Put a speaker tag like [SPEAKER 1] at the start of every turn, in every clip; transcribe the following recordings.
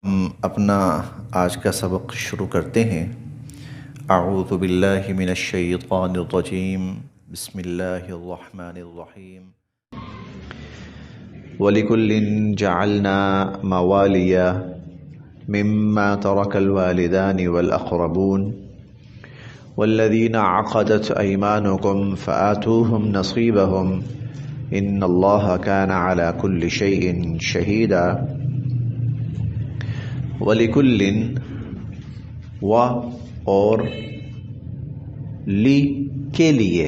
[SPEAKER 1] ہم اپنا آج کا سبق شروع کرتے ہیں۔ اعوذ باللہ من الشیطان الرجیم، بسم اللہ الرحمن الرحیم۔ وَلِكُلٍّ جَعَلْنَا مَوَالِيَ مِمَّا تَرَكَ الْوَالِدَانِ وَالْأَقْرَبُونَ وَالَّذِينَ عَقَدَتْ أَيْمَانُكُمْ فَآتُوهُمْ نَصِيبَهُمْ إِنَّ اللَّهَ كَانَ عَلَى كُلِّ شَيْءٍ شَهِيدًا۔ وَلِكُلٍّ و اور لی کے لیے،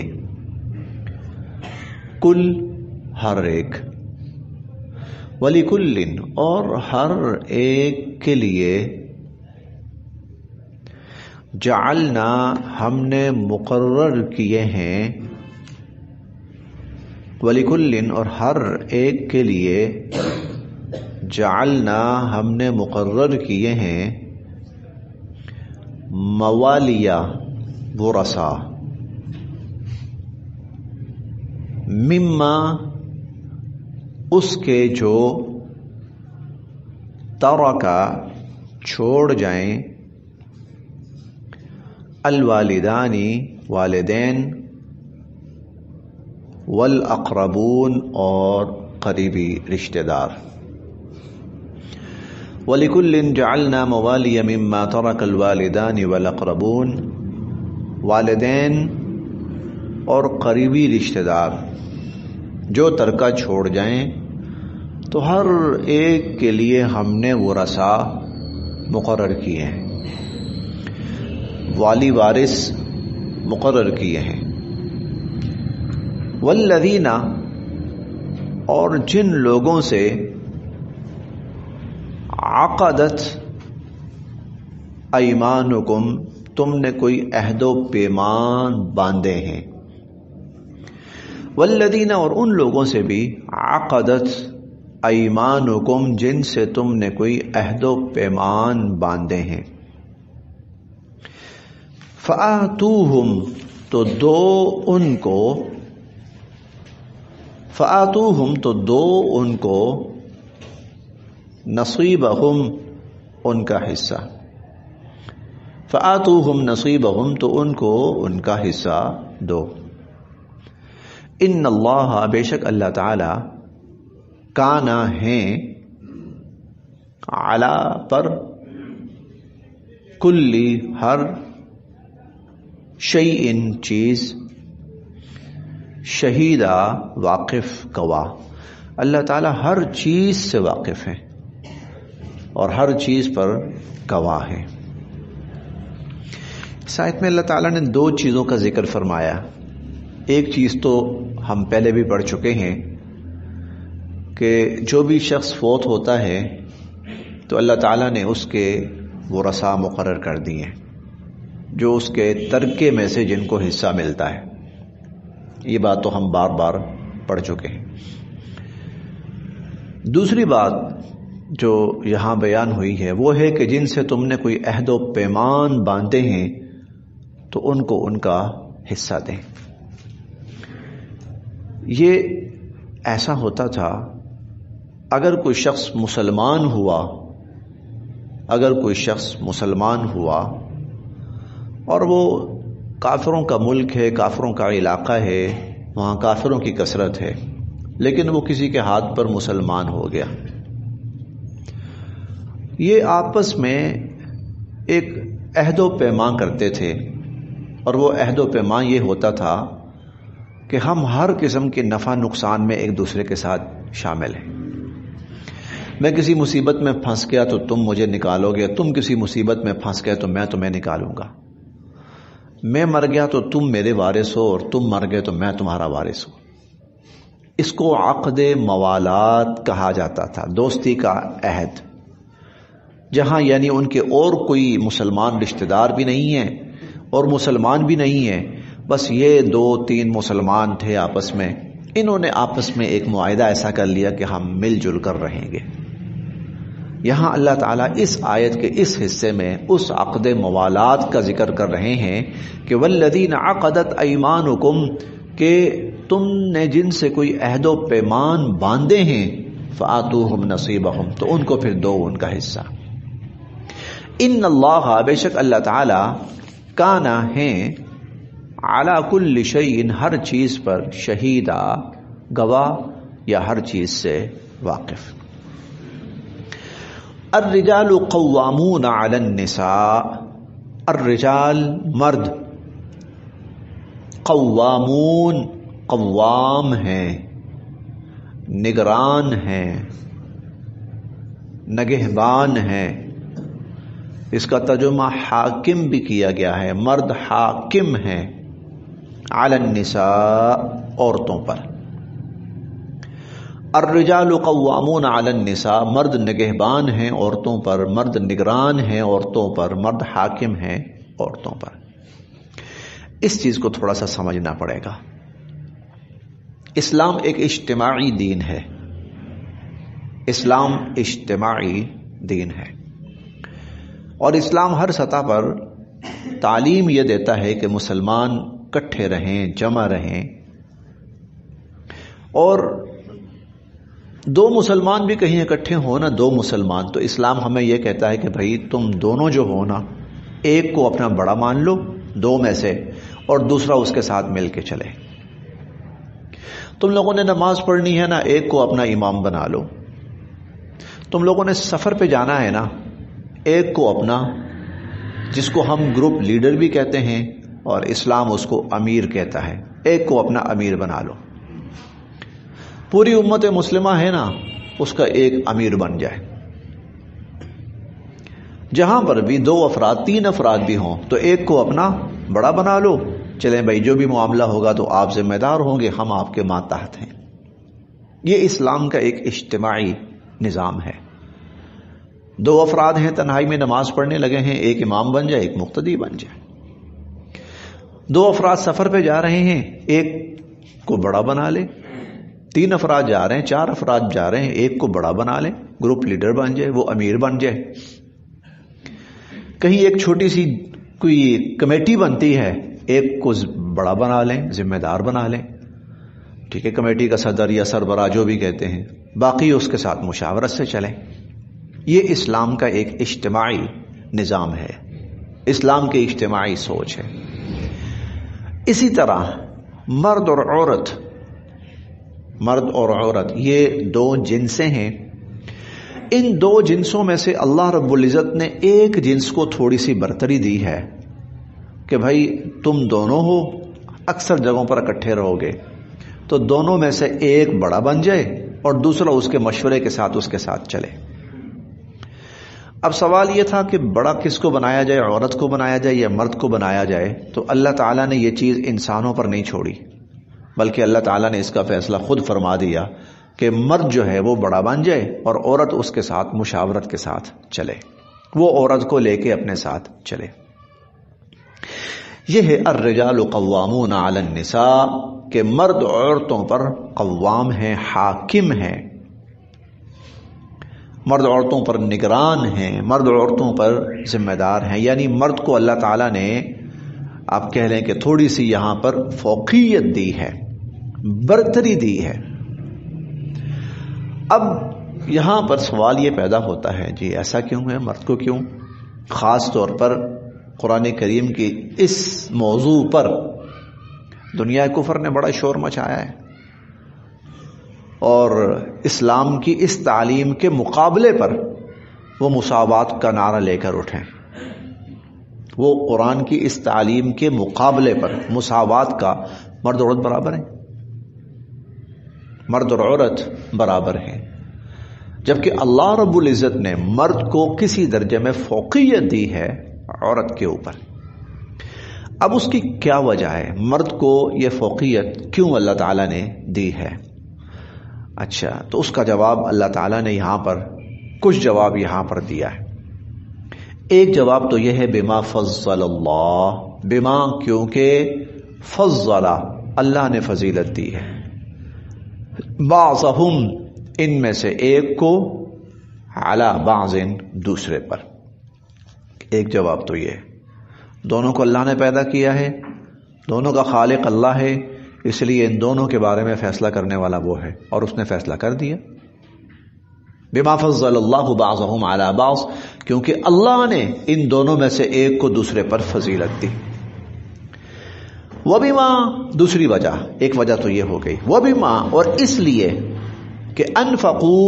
[SPEAKER 1] کل ہر ایک، وَلِكُلٍّ اور ہر ایک کے لیے، جعلنا ہم نے مقرر کیے ہیں، وَلِكُلٍّ اور ہر ایک کے لیے، جعلنا ہم نے مقرر کیے ہیں، موالیہ ورثہ، مما اس کے جو، ترکا چھوڑ جائیں، الوالدانی والدین، والاقربون اور قریبی رشتہ دار۔ وَلِكُلٍّ جَعَلْنَا مَوَالِيَ مِمَّا تَرَكَ الْوَالِدَانِ وَالْأَقْرَبُونَ، والدین اور قریبی رشتہ دار جو ترکہ چھوڑ جائیں تو ہر ایک کے لیے ہم نے ورثہ مقرر کیے ہیں، والی وارث مقرر کیے ہیں۔ والذین اور جن لوگوں سے، عقدت ایمانکم تم نے کوئی عہد و پیمان باندھے ہیں، والذین اور ان لوگوں سے بھی، عقدت ایمانکم جن سے تم نے کوئی عہد و پیمان باندھے ہیں، فآتوہم تو دو ان کو، فآتوہم تو دو ان کو، نصیبہم ان کا حصہ، فآتوہم نصیبہم تو ان کو ان کا حصہ دو۔ ان اللہ بے شک اللہ تعالی، کانا ہیں، علی پر، کلی ہر، شیئن چیز، شہیدہ واقف گواہ، اللہ تعالی ہر چیز سے واقف ہے اور ہر چیز پر گواہ ہے۔ اس آیت میں اللہ تعالیٰ نے دو چیزوں کا ذکر فرمایا۔ ایک چیز تو ہم پہلے بھی پڑھ چکے ہیں کہ جو بھی شخص فوت ہوتا ہے تو اللہ تعالیٰ نے اس کے ورثاء مقرر کر دیے ہیں، جو اس کے ترکے میں سے جن کو حصہ ملتا ہے۔ یہ بات تو ہم بار بار پڑھ چکے ہیں۔ دوسری بات جو یہاں بیان ہوئی ہے وہ ہے کہ جن سے تم نے کوئی عہد و پیمان باندھے ہیں تو ان کو ان کا حصہ دیں۔ یہ ایسا ہوتا تھا اگر کوئی شخص مسلمان ہوا، اگر کوئی شخص مسلمان ہوا اور وہ کافروں کا ملک ہے، کافروں کا علاقہ ہے، وہاں کافروں کی کثرت ہے، لیکن وہ کسی کے ہاتھ پر مسلمان ہو گیا، یہ آپس میں ایک عہد و پیمان کرتے تھے، اور وہ عہد و پیمان یہ ہوتا تھا کہ ہم ہر قسم کے نفع نقصان میں ایک دوسرے کے ساتھ شامل ہیں۔ میں کسی مصیبت میں پھنس گیا تو تم مجھے نکالو گے، تم کسی مصیبت میں پھنس گئے تو میں تمہیں نکالوں گا، میں مر گیا تو تم میرے وارث ہو، اور تم مر گئے تو میں تمہارا وارث ہوں۔ اس کو عقد موالات کہا جاتا تھا، دوستی کا عہد، جہاں یعنی ان کے اور کوئی مسلمان رشتہ دار بھی نہیں ہیں اور مسلمان بھی نہیں ہیں، بس یہ دو تین مسلمان تھے آپس میں، انہوں نے آپس میں ایک معاہدہ ایسا کر لیا کہ ہم مل جل کر رہیں گے۔ یہاں اللہ تعالیٰ اس آیت کے اس حصے میں اس عقد موالات کا ذکر کر رہے ہیں کہ والذین عقدت ایمانکم، کہ تم نے جن سے کوئی عہد و پیمان باندھے ہیں، فآتوہم نصیبہم، تو ان کو پھر دو ان کا حصہ۔ ان اللہ بے شک اللہ تعالی کانا ہیں علی کل شیء ہر چیز پر شہیدا گواہ یا ہر چیز سے واقف. الرجال قوامون علی النساء الرجال مرد قوامون قوام ہیں نگران ہیں نگہبان ہیں. اس کا ترجمہ حاکم بھی کیا گیا ہے. مرد حاکم ہیں علی النساء عورتوں پر. الرجال قوامون علی النساء مرد نگہبان ہیں عورتوں پر مرد نگران ہیں عورتوں پر مرد حاکم ہیں عورتوں پر. اس چیز کو تھوڑا سا سمجھنا پڑے گا. اسلام ایک اجتماعی دین ہے. اسلام اجتماعی دین ہے اور اسلام ہر سطح پر تعلیم یہ دیتا ہے کہ مسلمان اکٹھے رہیں جمع رہیں. اور دو مسلمان بھی کہیں اکٹھے ہو نا دو مسلمان تو اسلام ہمیں یہ کہتا ہے کہ بھائی تم دونوں جو ہو نا ایک کو اپنا بڑا مان لو دو میں سے اور دوسرا اس کے ساتھ مل کے چلے. تم لوگوں نے نماز پڑھنی ہے نا ایک کو اپنا امام بنا لو. تم لوگوں نے سفر پہ جانا ہے نا ایک کو اپنا جس کو ہم گروپ لیڈر بھی کہتے ہیں اور اسلام اس کو امیر کہتا ہے ایک کو اپنا امیر بنا لو. پوری امت مسلمہ ہے نا اس کا ایک امیر بن جائے. جہاں پر بھی دو افراد تین افراد بھی ہوں تو ایک کو اپنا بڑا بنا لو. چلیں بھائی جو بھی معاملہ ہوگا تو آپ ذمہ دار ہوں گے ہم آپ کے ماتحت ہیں. یہ اسلام کا ایک اجتماعی نظام ہے. دو افراد ہیں تنہائی میں نماز پڑھنے لگے ہیں ایک امام بن جائے ایک مقتدی بن جائے. دو افراد سفر پہ جا رہے ہیں ایک کو بڑا بنا لے. تین افراد جا رہے ہیں چار افراد جا رہے ہیں ایک کو بڑا بنا لے گروپ لیڈر بن جائے وہ امیر بن جائے. کہیں ایک چھوٹی سی کوئی کمیٹی بنتی ہے ایک کو بڑا بنا لیں ذمہ دار بنا لیں. ٹھیک ہے کمیٹی کا صدر یا سربراہ جو بھی کہتے ہیں باقی اس کے ساتھ مشاورت سے چلیں. یہ اسلام کا ایک اجتماعی نظام ہے. اسلام کی اجتماعی سوچ ہے. اسی طرح مرد اور عورت یہ دو جنسیں ہیں. ان دو جنسوں میں سے اللہ رب العزت نے ایک جنس کو تھوڑی سی برتری دی ہے کہ بھائی تم دونوں ہو اکثر جگہوں پر اکٹھے رہو گے تو دونوں میں سے ایک بڑا بن جائے اور دوسرا اس کے مشورے کے ساتھ اس کے ساتھ چلے. اب سوال یہ تھا کہ بڑا کس کو بنایا جائے عورت کو بنایا جائے یا مرد کو بنایا جائے. تو اللہ تعالیٰ نے یہ چیز انسانوں پر نہیں چھوڑی بلکہ اللہ تعالیٰ نے اس کا فیصلہ خود فرما دیا کہ مرد جو ہے وہ بڑا بن جائے اور عورت اس کے ساتھ مشاورت کے ساتھ چلے وہ عورت کو لے کے اپنے ساتھ چلے. یہ ہے الرجال قوامون علی النساء کہ مرد عورتوں پر قوام ہیں حاکم ہیں. مرد عورتوں پر نگران ہیں مرد عورتوں پر ذمہ دار ہیں. یعنی مرد کو اللہ تعالیٰ نے آپ کہہ لیں کہ تھوڑی سی یہاں پر فوقیت دی ہے برتری دی ہے. اب یہاں پر سوال یہ پیدا ہوتا ہے جی ایسا کیوں ہے مرد کو کیوں خاص طور پر قرآن کریم کی اس موضوع پر دنیا کفر نے بڑا شور مچایا ہے اور اسلام کی اس تعلیم کے مقابلے پر وہ مساوات کا نعرہ لے کر اٹھیں. وہ قرآن کی اس تعلیم کے مقابلے پر مساوات کا مرد عورت برابر ہیں مرد اور عورت برابر ہیں جبکہ اللہ رب العزت نے مرد کو کسی درجے میں فوقیت دی ہے عورت کے اوپر. اب اس کی کیا وجہ ہے مرد کو یہ فوقیت کیوں اللہ تعالیٰ نے دی ہے. اچھا تو اس کا جواب اللہ تعالیٰ نے یہاں پر کچھ جواب یہاں پر دیا ہے. ایک جواب تو یہ ہے بما فضل اللہ بما کیونکہ فضل اللہ نے فضیلت دی ہے بعضهم ان میں سے ایک کو علی بعض دوسرے پر. ایک جواب تو یہ دونوں کو اللہ نے پیدا کیا ہے دونوں کا خالق اللہ ہے اس لیے ان دونوں کے بارے میں فیصلہ کرنے والا وہ ہے اور اس نے فیصلہ کر دیا. بما فضل اللہ بعضهم علی بعض، کیونکہ اللہ نے ان دونوں میں سے ایک کو دوسرے پر فضیلت دی. وبما، دوسری وجہ، ایک وجہ تو یہ ہو گئی، وبما، اور اس لیے کہ انفقوا،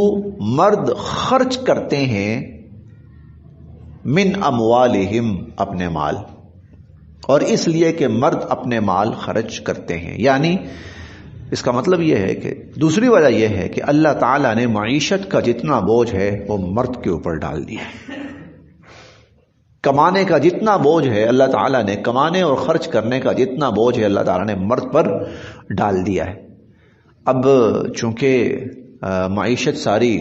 [SPEAKER 1] مرد خرچ کرتے ہیں، من اموالہم، اپنے مال، اور اس لیے کہ مرد اپنے مال خرچ کرتے ہیں. یعنی اس کا مطلب یہ ہے کہ دوسری وجہ یہ ہے کہ اللہ تعالیٰ نے معیشت کا جتنا بوجھ ہے وہ مرد کے اوپر ڈال دیا ہے. کمانے کا جتنا بوجھ ہے اللہ تعالیٰ نے، کمانے اور خرچ کرنے کا جتنا بوجھ ہے اللہ تعالیٰ نے مرد پر ڈال دیا ہے. اب چونکہ معیشت ساری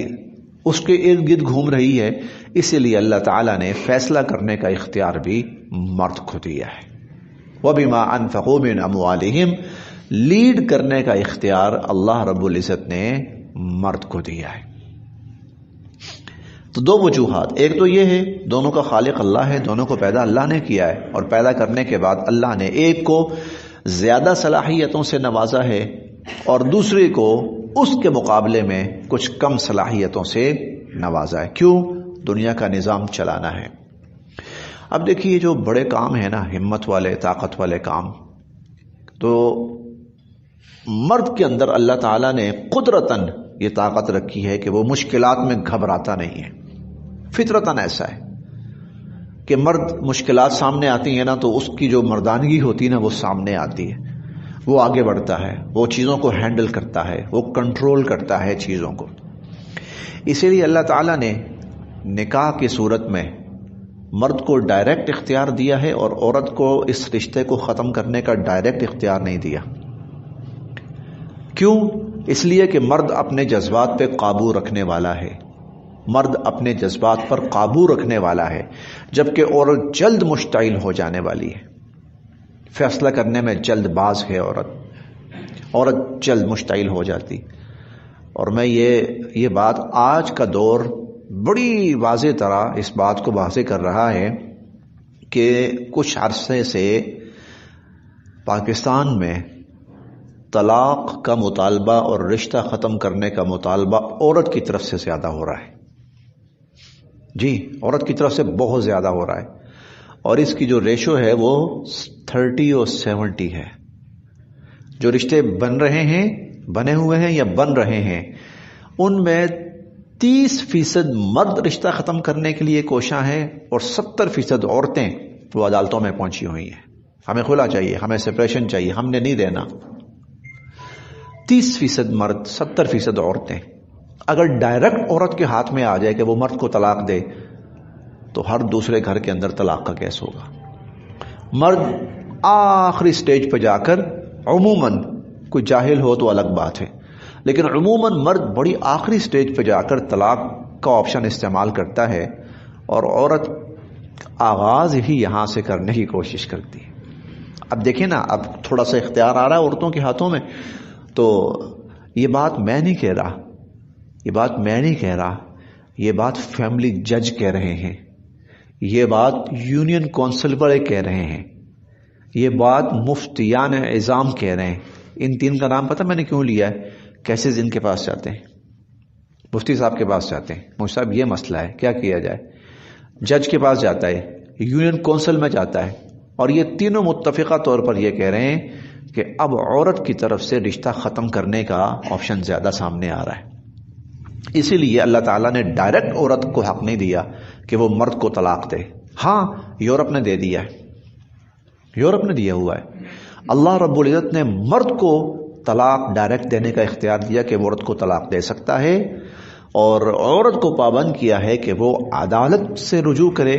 [SPEAKER 1] اس کے ارد گرد گھوم رہی ہے، اسی لیے اللہ تعالیٰ نے فیصلہ کرنے کا اختیار بھی مرد کو دیا ہے. وَبِمَا أَنفَقُوا مِنْ أَمْوَالِهِمْ، لیڈ کرنے کا اختیار اللہ رب العزت نے مرد کو دیا ہے. تو دو وجوہات، ایک تو یہ ہے دونوں کا خالق اللہ ہے، دونوں کو پیدا اللہ نے کیا ہے، اور پیدا کرنے کے بعد اللہ نے ایک کو زیادہ صلاحیتوں سے نوازا ہے اور دوسرے کو اس کے مقابلے میں کچھ کم صلاحیتوں سے نوازا ہے. کیوں؟ دنیا کا نظام چلانا ہے. اب دیکھیے جو بڑے کام ہیں نا، ہمت والے، طاقت والے کام، تو مرد کے اندر اللہ تعالیٰ نے قدرتاً یہ طاقت رکھی ہے کہ وہ مشکلات میں گھبراتا نہیں ہے. فطرتاً ایسا ہے کہ مرد مشکلات سامنے آتی ہیں نا تو اس کی جو مردانگی ہوتی ہے نا وہ سامنے آتی ہے، وہ آگے بڑھتا ہے، وہ چیزوں کو ہینڈل کرتا ہے، وہ کنٹرول کرتا ہے چیزوں کو. اسی لیے اللہ تعالیٰ نے نکاح کی صورت میں مرد کو ڈائریکٹ اختیار دیا ہے اور عورت کو اس رشتے کو ختم کرنے کا ڈائریکٹ اختیار نہیں دیا. کیوں؟ اس لیے کہ مرد اپنے جذبات پہ قابو رکھنے والا ہے، مرد اپنے جذبات پر قابو رکھنے والا ہے، جبکہ عورت جلد مشتعل ہو جانے والی ہے. فیصلہ کرنے میں جلد باز ہے عورت جلد مشتعل ہو جاتی. اور میں یہ بات آج کا دور بڑی واضح طرح اس بات کو واضح کر رہا ہے کہ کچھ عرصے سے پاکستان میں طلاق کا مطالبہ اور رشتہ ختم کرنے کا مطالبہ عورت کی طرف سے زیادہ ہو رہا ہے. جی، عورت کی طرف سے بہت زیادہ ہو رہا ہے، اور اس کی جو ریشو ہے وہ 30 اور 70 ہے. جو رشتے بنے ہوئے ہیں یا بن رہے ہیں، ان میں 30% مرد رشتہ ختم کرنے کے لیے کوشاں ہیں اور 70% عورتیں وہ عدالتوں میں پہنچی ہوئی ہیں. ہمیں خلا چاہیے، ہمیں سپریشن چاہیے، ہم نے نہیں دینا. 30% مرد، 70% عورتیں. اگر ڈائریکٹ عورت کے ہاتھ میں آ جائے کہ وہ مرد کو طلاق دے تو ہر دوسرے گھر کے اندر طلاق کا کیس ہوگا. مرد آخری سٹیج پہ جا کر عموماً، کوئی جاہل ہو تو الگ بات ہے، لیکن عموماً مرد بڑی آخری سٹیج پہ جا کر طلاق کا آپشن استعمال کرتا ہے، اور عورت آغاز ہی یہاں سے کرنے کی کوشش کرتی ہے. اب دیکھیں نا، اب تھوڑا سا اختیار آ رہا ہے عورتوں کے ہاتھوں میں. تو یہ بات میں نہیں کہہ رہا، یہ بات فیملی جج کہہ رہے ہیں، یہ بات یونین کونسل والے کہہ رہے ہیں، یہ بات مفتیان اعظام کہہ رہے ہیں. ان تین کا نام پتہ میں نے کیوں لیا ہے؟ کیسز ان کے پاس جاتے ہیں، مفتی صاحب کے پاس جاتے ہیں، مفتی صاحب یہ مسئلہ ہے، کیا کیا جائے؟ جج کے پاس جاتا ہے، یونین کونسل میں جاتا ہے، اور یہ تینوں متفقہ طور پر یہ کہہ رہے ہیں کہ اب عورت کی طرف سے رشتہ ختم کرنے کا آپشن زیادہ سامنے آ رہا ہے. اسی لیے اللہ تعالیٰ نے ڈائریکٹ عورت کو حق نہیں دیا کہ وہ مرد کو طلاق دے. ہاں، یورپ نے دے دیا ہے، یورپ نے دیا ہوا ہے. اللہ رب العزت نے مرد کو طلاق ڈائریکٹ دینے کا اختیار دیا کہ وہ عورت کو طلاق دے سکتا ہے، اور عورت کو پابند کیا ہے کہ وہ عدالت سے رجوع کرے.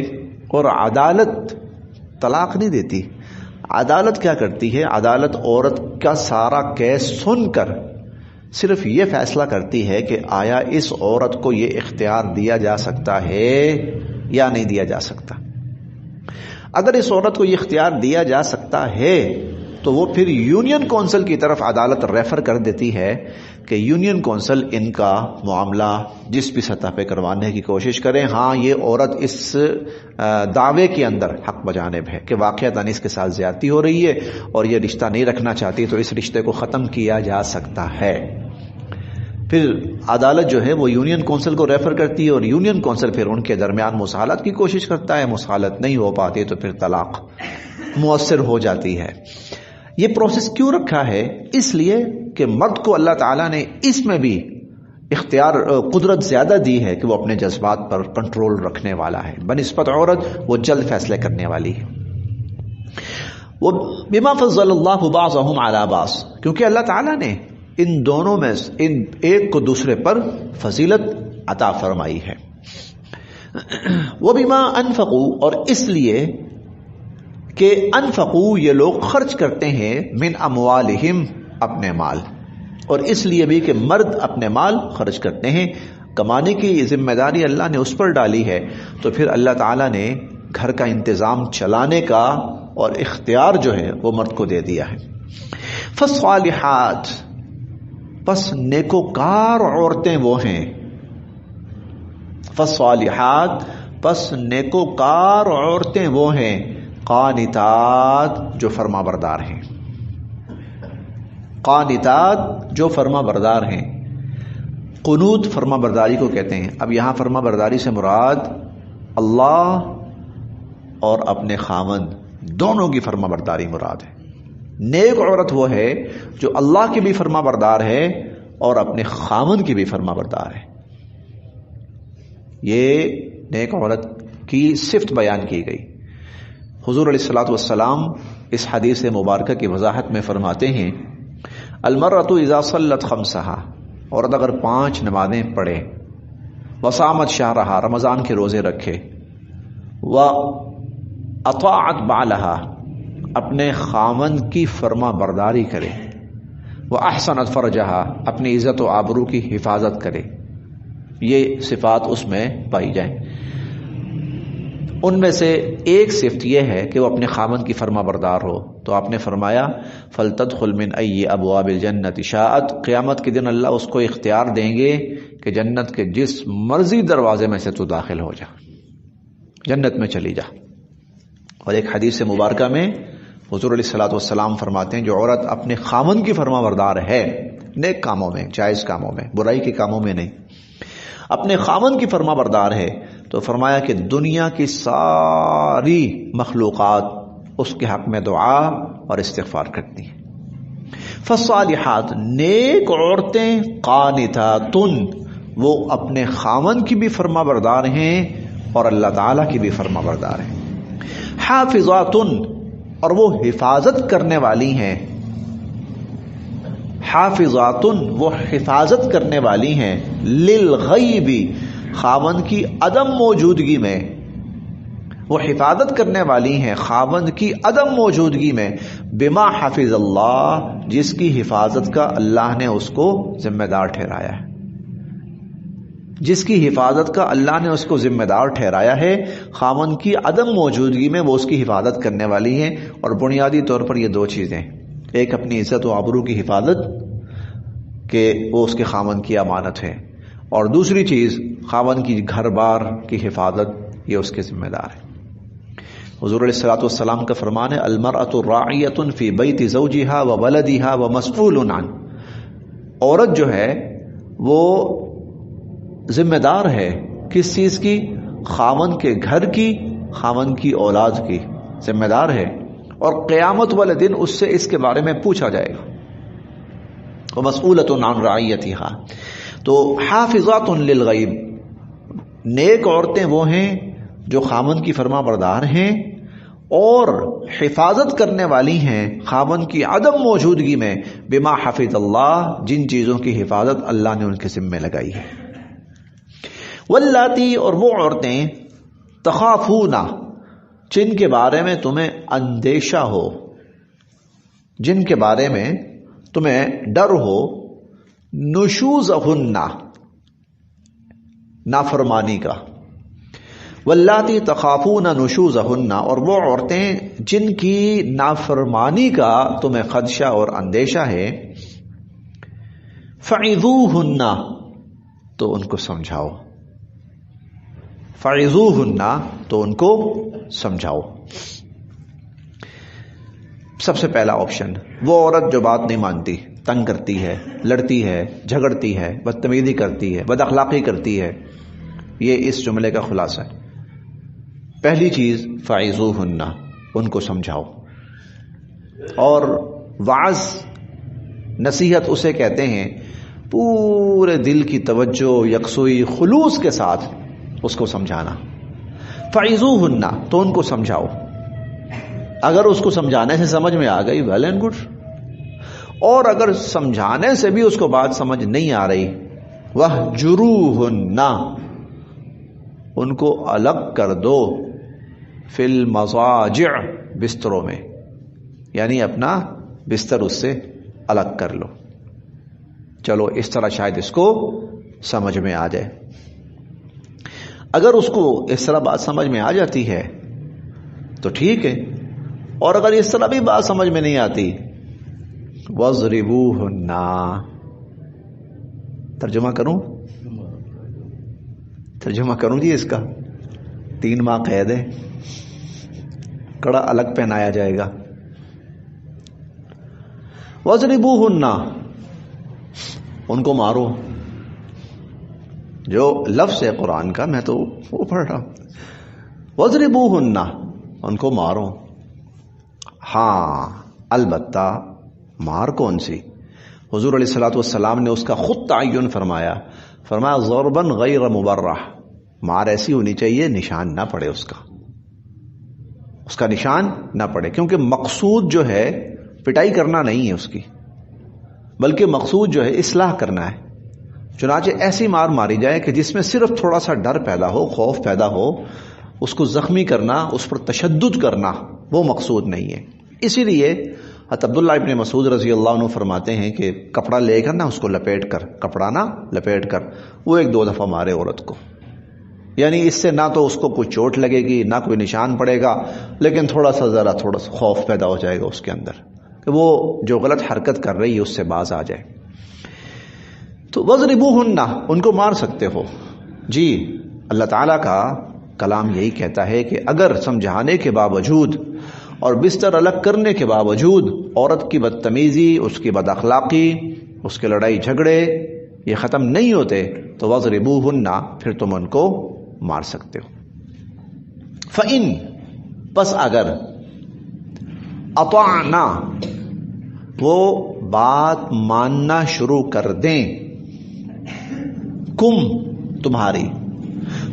[SPEAKER 1] اور عدالت طلاق نہیں دیتی. عدالت کیا کرتی ہے؟ عدالت عورت کا سارا کیس سن کر صرف یہ فیصلہ کرتی ہے کہ آیا اس عورت کو یہ اختیار دیا جا سکتا ہے یا نہیں دیا جا سکتا. اگر اس عورت کو یہ اختیار دیا جا سکتا ہے تو وہ پھر یونین کونسل کی طرف عدالت ریفر کر دیتی ہے کہ یونین کونسل ان کا معاملہ جس بھی سطح پہ کروانے کی کوشش کریں. ہاں، یہ عورت اس دعوے کے اندر حق بجانب ہے کہ واقعتاً اس کے ساتھ زیادتی ہو رہی ہے اور یہ رشتہ نہیں رکھنا چاہتی، تو اس رشتے کو ختم کیا جا سکتا ہے. پھر عدالت جو ہے وہ یونین کونسل کو ریفر کرتی ہے اور یونین کونسل پھر ان کے درمیان مصالحت کی کوشش کرتا ہے. مصالحت نہیں ہو پاتی تو پھر طلاق مؤثر ہو جاتی ہے. یہ پروسیس کیوں رکھا ہے؟ اس لیے کہ مرد کو اللہ تعالیٰ نے اس میں بھی اختیار قدرت زیادہ دی ہے کہ وہ اپنے جذبات پر کنٹرول رکھنے والا ہے، بنسبت عورت وہ جلد فیصلے کرنے والی ہے. وہ بما فضل اللہ بعضهم علی بعض، کیونکہ اللہ تعالیٰ نے ان دونوں میں ان ایک کو دوسرے پر فضیلت عطا فرمائی ہے. وبما انفقوا، اور اس لیے کہ انفقوا یہ لوگ خرچ کرتے ہیں، من اموالہم اپنے مال، اور اس لیے بھی کہ مرد اپنے مال خرچ کرتے ہیں. کمانے کی ذمہ داری اللہ نے اس پر ڈالی ہے، تو پھر اللہ تعالیٰ نے گھر کا انتظام چلانے کا اور اختیار جو ہے وہ مرد کو دے دیا ہے. فالصالحات، پس نیکوکار عورتیں وہ ہیں. فالصالحات، پس نیکوکار عورتیں وہ ہیں. قانتات، جو فرما بردار ہیں. قانتات، جو فرما بردار ہیں. قنوت فرما برداری کو کہتے ہیں. اب یہاں فرما برداری سے مراد اللہ اور اپنے خاوند دونوں کی فرما برداری مراد ہے. نیک عورت وہ ہے جو اللہ کی بھی فرما بردار ہے اور اپنے خاوند کی بھی فرما بردار ہے. یہ نیک عورت کی صفت بیان کی گئی. حضور علیہ الصلوۃ والسلام اس حدیث مبارکہ کی وضاحت میں فرماتے ہیں، المرأۃ اذا صلت خمسہا، عورت اگر 5 نمازیں پڑھے، وصامت شہرہا، رمضان کے روزے رکھے، واطاعت بعلہا، اپنے خاوند کی فرما برداری کرے، واحسنت فرجہا، اپنی عزت و آبرو کی حفاظت کرے، یہ صفات اس میں پائی جائیں. ان میں سے ایک صفت یہ ہے کہ وہ اپنے خاوند کی فرما بردار ہو. تو آپ نے فرمایا فلتدخل من ای ابواب الجنت شاءت، قیامت کے دن اللہ اس کو اختیار دیں گے کہ جنت کے جس مرضی دروازے میں سے تو داخل ہو جا، جنت میں چلی جا. اور ایک حدیث مبارکہ میں حضور علیہ الصلوۃ والسلام فرماتے ہیں جو عورت اپنے خاوند کی فرما بردار ہے، نیک کاموں میں، جائز کاموں میں، برائی کے کاموں میں نہیں، اپنے خاوند کی فرما بردار ہے، تو فرمایا کہ دنیا کی ساری مخلوقات اس کے حق میں دعا اور استغفار کرتی ہیں. فالصالحات، نیک عورتیں، قانتات، وہ اپنے خاوند کی بھی فرما بردار ہیں اور اللہ تعالیٰ کی بھی فرما بردار ہیں. حافظات، اور وہ حفاظت کرنے والی ہیں. حافظات، وہ حفاظت کرنے والی ہیں. للغیب، خاوند کی عدم موجودگی میں، وہ حفاظت کرنے والی ہیں خاوند کی عدم موجودگی میں. بما حفظ اللہ، جس کی حفاظت کا اللہ نے اس کو ذمہ دار ٹھہرایا ہے. جس کی حفاظت کا اللہ نے اس کو ذمہ دار ٹھہرایا ہے، خاوند کی عدم موجودگی میں وہ اس کی حفاظت کرنے والی ہیں. اور بنیادی طور پر یہ 2 چیزیں، ایک اپنی عزت و آبرو کی حفاظت کہ وہ اس کے خاوند کی امانت ہے، اور دوسری چیز خاوند کی گھر بار کی حفاظت، یہ اس کے ذمہ دار ہے. حضور علیہ الصلوۃ والسلام کا فرمان ہے المرأۃ راعیۃ فی بیت زوجہا وولدہا ومسئول عنہ، عورت جو ہے وہ ذمہ دار ہے کس چیز کی؟ خاوند کے گھر کی، خاوند کی اولاد کی ذمہ دار ہے، اور قیامت والے دن اس سے اس کے بارے میں پوچھا جائے گا. ومسئولۃ عن رعیتہا. تو حافظات للغیب، نیک عورتیں وہ ہیں جو خاوند کی فرما بردار ہیں اور حفاظت کرنے والی ہیں خاوند کی عدم موجودگی میں. بما حفظ اللہ، جن چیزوں کی حفاظت اللہ نے ان کے ذمہ لگائی ہے. واللاتی، اور وہ عورتیں، تخافون، جن کے بارے میں تمہیں اندیشہ ہو، جن کے بارے میں تمہیں ڈر ہو، نشوزہن، نافرمانی کا. واللاتی تخافون نشوزہن، اور وہ عورتیں جن کی نافرمانی کا تمہیں خدشہ اور اندیشہ ہے. فعظوہن، تو ان کو سمجھاؤ. فعظوہن، تو ان کو سمجھاؤ. سب سے پہلا آپشن، وہ عورت جو بات نہیں مانتی، تنگ کرتی ہے، لڑتی ہے، جھگڑتی ہے، بدتمیزی کرتی ہے، بد اخلاقی کرتی ہے، یہ اس جملے کا خلاصہ ہے۔ پہلی چیز فَعِظُوهُنَّ، ان کو سمجھاؤ، اور وعظ نصیحت اسے کہتے ہیں پورے دل کی توجہ، یکسوئی، خلوص کے ساتھ اس کو سمجھانا۔ فَعِظُوهُنَّ، تو ان کو سمجھاؤ، اگر اس کو سمجھانے سے سمجھ میں آ گئی ویل اینڈ گڈ، اور اگر سمجھانے سے بھی اس کو بات سمجھ نہیں آ رہی وَاهْجُرُوهُنَّ، ان کو الگ کر دو، فی المضاجع، بستروں میں، یعنی اپنا بستر اس سے الگ کر لو۔ چلو اس طرح شاید اس کو سمجھ میں آ جائے۔ اگر اس کو اس طرح بات سمجھ میں آ جاتی ہے تو ٹھیک ہے، اور اگر اس طرح بھی بات سمجھ میں نہیں آتی وَاضْرِبُوهُنَّ، ترجمہ کروں جی اس کا، 3 ماہ قید ہے، کڑا الگ پہنایا جائے گا۔ وَاضْرِبُوهُنَّ، ان کو مارو، جو لفظ ہے قرآن کا، میں تو وہ پڑھ رہا ہوں، وَاضْرِبُوهُنَّ، ان کو مارو۔ ہاں البتہ مار کون سی؟ حضور علیہ الصلوۃ والسلام نے اس کا خود تعین فرمایا ضرباً غیر مبرح، مار ایسی ہونی چاہیے نشان نہ پڑے، اس کا نشان نہ پڑے، کیونکہ مقصود جو ہے پٹائی کرنا نہیں ہے اس کی، بلکہ مقصود جو ہے اصلاح کرنا ہے۔ چنانچہ ایسی مار ماری جائے کہ جس میں صرف تھوڑا سا ڈر پیدا ہو، خوف پیدا ہو، اس کو زخمی کرنا، اس پر تشدد کرنا، وہ مقصود نہیں ہے۔ اسی لیے حضرت عبداللہ ابن مسعود رضی اللہ عنہ فرماتے ہیں کہ کپڑا لے کر نا اس کو لپیٹ کر، کپڑا نہ لپیٹ کر، وہ 1-2 دفعہ مارے عورت کو، یعنی اس سے نہ تو اس کو کوئی چوٹ لگے گی، نہ کوئی نشان پڑے گا، لیکن تھوڑا سا خوف پیدا ہو جائے گا اس کے اندر کہ وہ جو غلط حرکت کر رہی ہے اس سے باز آ جائے۔ تو وَاضْرِبُوهُنَّ، ان کو مار سکتے ہو جی۔ اللہ تعالیٰ کا کلام یہی کہتا ہے کہ اگر سمجھانے کے باوجود اور بستر الگ کرنے کے باوجود عورت کی بدتمیزی، اس کی بد اخلاقی، اس کے لڑائی جھگڑے یہ ختم نہیں ہوتے تو وَاضْرِبُوهُنَّ، پھر تم ان کو مار سکتے ہو۔ فَإِن، پس اگر، اطعنا، وہ بات ماننا شروع کر دیں، کم، تمہاری،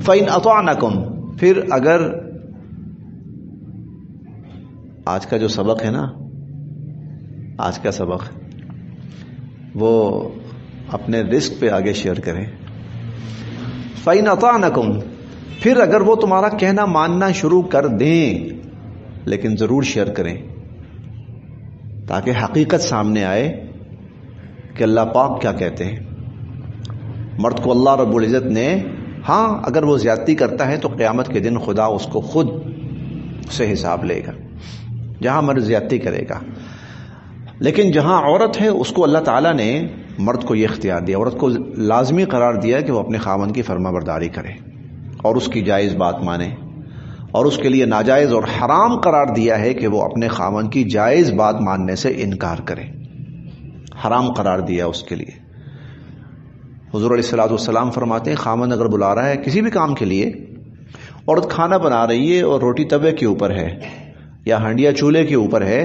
[SPEAKER 1] فَإِنْ أَطَعْنَكُمْ، پھر اگر، آج کا جو سبق ہے نا، آج کا سبق وہ اپنے رزق پہ آگے شیئر کریں۔ فَإِنْ أَطَعْنَكُمْ، پھر اگر وہ تمہارا کہنا ماننا شروع کر دیں، لیکن ضرور شیئر کریں تاکہ حقیقت سامنے آئے کہ اللہ پاک کیا کہتے ہیں۔ مرد کو اللہ رب العزت نے، ہاں اگر وہ زیادتی کرتا ہے تو قیامت کے دن خدا اس کو خود سے حساب لے گا، جہاں مرد زیادتی کرے گا، لیکن جہاں عورت ہے اس کو اللہ تعالیٰ نے، مرد کو یہ اختیار دیا، عورت کو لازمی قرار دیا کہ وہ اپنے خاوند کی فرما برداری کرے اور اس کی جائز بات مانے، اور اس کے لیے ناجائز اور حرام قرار دیا ہے کہ وہ اپنے خاوند کی جائز بات ماننے سے انکار کرے، حرام قرار دیا اس کے لیے۔ حضور علیہ الصلوۃ والسلام فرماتے ہیں خاوند اگر بلا رہا ہے کسی بھی کام کے لیے، عورت کھانا بنا رہی ہے اور روٹی توے کے اوپر ہے یا ہنڈیا چولہے کے اوپر ہے،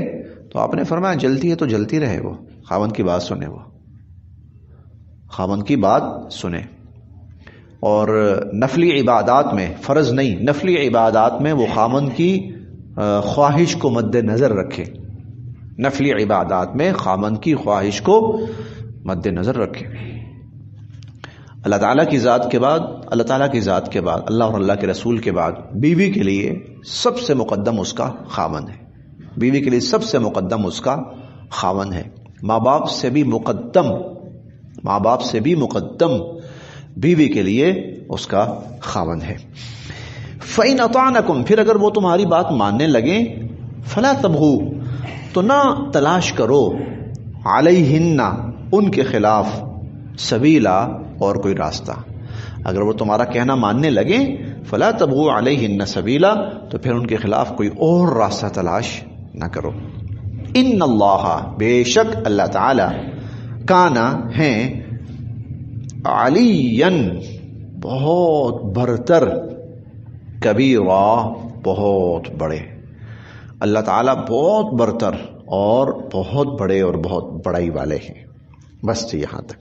[SPEAKER 1] تو آپ نے فرمایا جلتی ہے تو جلتی رہے، وہ خاوند کی بات سنے، وہ خاوند کی بات سنے۔ اور نفلی عبادات میں، فرض نہیں، نفلی عبادات میں وہ خاوند کی خواہش کو مد نظر رکھے، نفلی عبادات میں خاوند کی خواہش کو مد نظر رکھے۔ اللہ تعالیٰ کی ذات کے بعد، اللہ تعالیٰ کی ذات کے بعد، اللہ اور اللہ کے رسول کے بعد بیوی کے لیے سب سے مقدم اس کا خاوند ہے، بیوی کے لیے سب سے مقدم اس کا خاوند ہے، ماں باپ سے بھی مقدم، ماں باپ سے بھی مقدم بیوی کے لیے اس کا خاوند ہے۔ فَإِنْ أَطَعْنَكُمْ، پھر اگر وہ تمہاری بات ماننے لگیں، فَلَا تَبْغُوا، تو نہ تلاش کرو، عَلَيْهِنَّ، ان کے خلاف، سبیلا، اور کوئی راستہ، اگر وہ تمہارا کہنا ماننے لگیں، فَلَا تَبْغُوا عَلَيْهِنَّ سَبِيلًا، تو پھر ان کے خلاف کوئی اور راستہ تلاش نہ کرو۔ ان اللہ بے شک اللہ تعالی کانا ہیں علیاً بہت برتر کبیرا بہت بڑے. اللہ تعالیٰ بہت برتر اور بہت بڑے اور بہت بڑائی والے ہیں. بس یہاں تک.